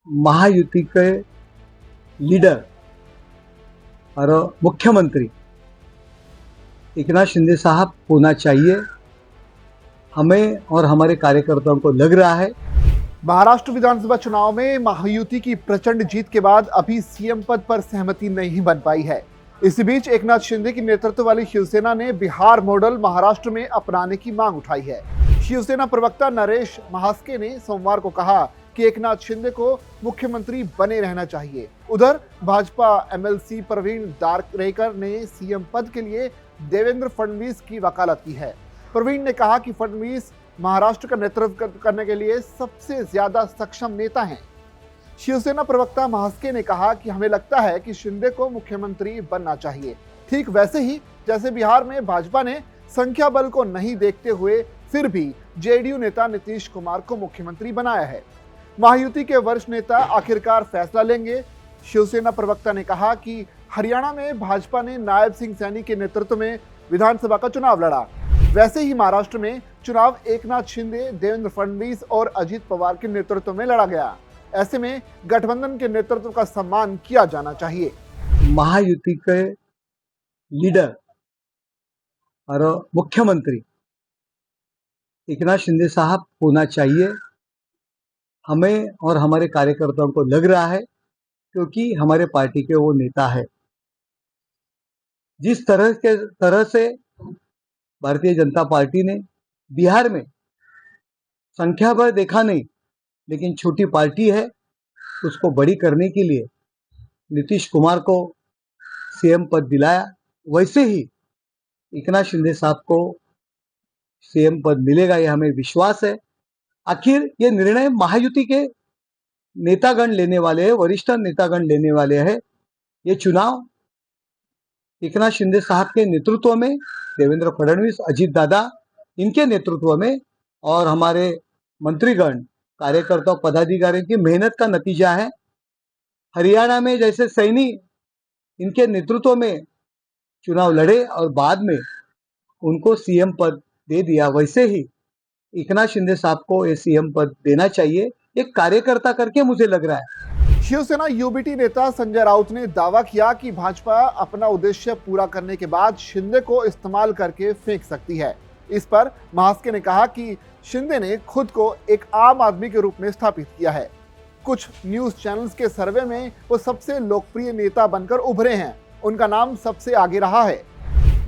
महायुति के लीडर और मुख्यमंत्री एकनाथ शिंदे साहब होना चाहिए। हमें और हमारे कार्यकर्ताओं को लग रहा है महाराष्ट्र विधानसभा चुनाव में महायुति की प्रचंड जीत के बाद अभी सीएम पद पर सहमति नहीं बन पाई है। इसी बीच एकनाथ शिंदे की नेतृत्व वाली शिवसेना ने बिहार मॉडल महाराष्ट्र में अपनाने की मांग उठाई है। शिवसेना प्रवक्ता नरेश महास्के ने सोमवार को कहा कि एकनाथ शिंदे को मुख्यमंत्री बने रहना चाहिए। उधर भाजपा एमएलसी प्रवीण दारकेकर ने सीएम पद के लिए देवेंद्र फडणवीस की वकालत की है। प्रवीण ने कहा कि फडणवीस महाराष्ट्र का नेतृत्व करने के लिए सबसे ज्यादा सक्षम नेता हैं। शिवसेना प्रवक्ता महास्के ने कहा कि हमें लगता है कि शिंदे को मुख्यमंत्री बनना चाहिए, ठीक वैसे ही जैसे बिहार में भाजपा ने संख्या बल को नहीं देखते हुए फिर भी जेडीयू नेता नीतीश कुमार को मुख्यमंत्री बनाया है। महायुति के वरिष्ठ नेता आखिरकार फैसला लेंगे। शिवसेना प्रवक्ता ने कहा कि हरियाणा में भाजपा ने नायब सिंह सैनी के नेतृत्व में विधानसभा का चुनाव लड़ा, वैसे ही महाराष्ट्र में चुनाव एकनाथ शिंदे, देवेंद्र फडणवीस और अजित पवार के नेतृत्व में लड़ा गया। ऐसे में गठबंधन के नेतृत्व का सम्मान किया जाना चाहिए। महायुति के लीडर और मुख्यमंत्री एकनाथ शिंदे साहब होना चाहिए। हमें और हमारे कार्यकर्ताओं को लग रहा है क्योंकि हमारे पार्टी के वो नेता है। जिस तरह से भारतीय जनता पार्टी ने बिहार में संख्या पर देखा नहीं, लेकिन छोटी पार्टी है, उसको बड़ी करने के लिए नीतीश कुमार को सीएम पद दिलाया, वैसे ही एकनाथ शिंदे साहब को सीएम पद मिलेगा, यह हमें विश्वास है। आखिर ये निर्णय महायुति के नेतागण लेने वाले हैं, वरिष्ठ नेतागण लेने वाले हैं। ये चुनाव एकनाथ शिंदे साहब के नेतृत्व में, देवेंद्र फडणवीस, अजित दादा इनके नेतृत्व में और हमारे मंत्रीगण, कार्यकर्ता, पदाधिकारियों की मेहनत का नतीजा है। हरियाणा में जैसे सैनी इनके नेतृत्व में चुनाव लड़े और बाद में उनको सीएम पद दे दिया, वैसे ही एकनाथ शिंदे साहब को ये सीएम पद देना चाहिए, एक कार्यकर्ता करके मुझे लग रहा है। शिवसेना यूबीटी नेता संजय राउत ने दावा किया कि भाजपा अपना उद्देश्य पूरा करने के बाद शिंदे को इस्तेमाल करके फेंक सकती है। इस पर महास्के ने कहा कि शिंदे ने खुद को एक आम आदमी के रूप में स्थापित किया है। कुछ न्यूज चैनल्स के सर्वे में वो सबसे लोकप्रिय नेता बनकर उभरे हैं, उनका नाम सबसे आगे रहा है।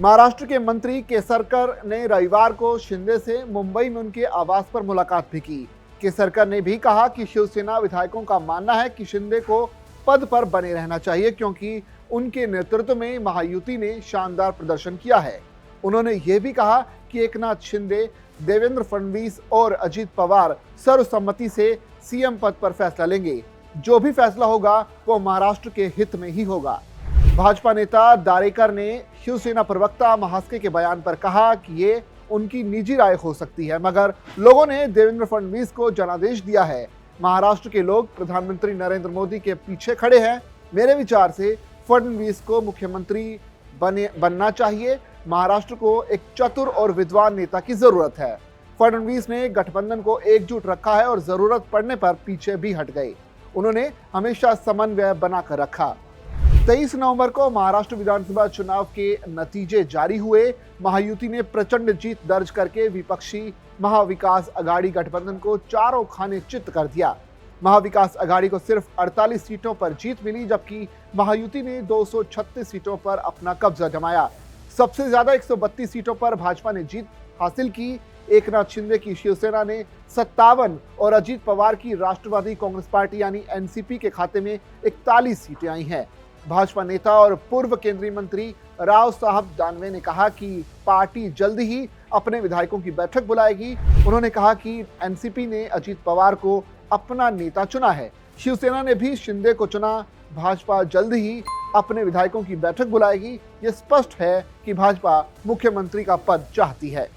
महाराष्ट्र के मंत्री केसरकर ने रविवार को शिंदे से मुंबई में उनके आवास पर मुलाकात भी की। केसरकर ने भी कहा कि शिवसेना विधायकों का मानना है कि शिंदे को पद पर बने रहना चाहिए क्योंकि उनके नेतृत्व में महायुति ने शानदार प्रदर्शन किया है। उन्होंने ये भी कहा कि एकनाथ शिंदे, देवेंद्र फडणवीस और अजित पवार सर्वसम्मति से सीएम पद पर फैसला लेंगे। जो भी फैसला होगा वो महाराष्ट्र के हित में ही होगा। भाजपा नेता दारेकर ने शिवसेना प्रवक्ता महास्के के बयान पर कहा कि ये उनकी निजी राय हो सकती है, मगर लोगों ने देवेंद्र फडणवीस को जनादेश दिया है। महाराष्ट्र के लोग प्रधानमंत्री नरेंद्र मोदी के पीछे खड़े हैं। मेरे विचार से फडणवीस को मुख्यमंत्री बनना चाहिए। महाराष्ट्र को एक चतुर और विद्वान नेता की जरूरत है। फडणवीस ने गठबंधन को एकजुट रखा है और जरूरत पड़ने पर पीछे भी हट गए। उन्होंने हमेशा समन्वय बनाकर रखा। 23 नवंबर को महाराष्ट्र विधानसभा चुनाव के नतीजे जारी हुए। महायुति ने प्रचंड जीत दर्ज करके विपक्षी महाविकास अघाड़ी गठबंधन को चारों खाने चित्त कर दिया। महाविकास अघाड़ी को सिर्फ 48 सीटों पर जीत मिली, जबकि महायुति ने 236 सीटों पर अपना कब्जा जमाया। सबसे ज्यादा 132 सीटों पर भाजपा ने जीत हासिल की। एकनाथ शिंदे की शिवसेना ने 57 और अजित पवार की राष्ट्रवादी कांग्रेस पार्टी यानी एनसीपी के खाते में 41 सीटें आई हैं। भाजपा नेता और पूर्व केंद्रीय मंत्री राव साहब दानवे ने कहा कि पार्टी जल्द ही अपने विधायकों की बैठक बुलाएगी। उन्होंने कहा कि एनसीपी ने अजित पवार को अपना नेता चुना है, शिवसेना ने भी शिंदे को चुना। भाजपा जल्द ही अपने विधायकों की बैठक बुलाएगी। ये स्पष्ट है कि भाजपा मुख्यमंत्री का पद चाहती है।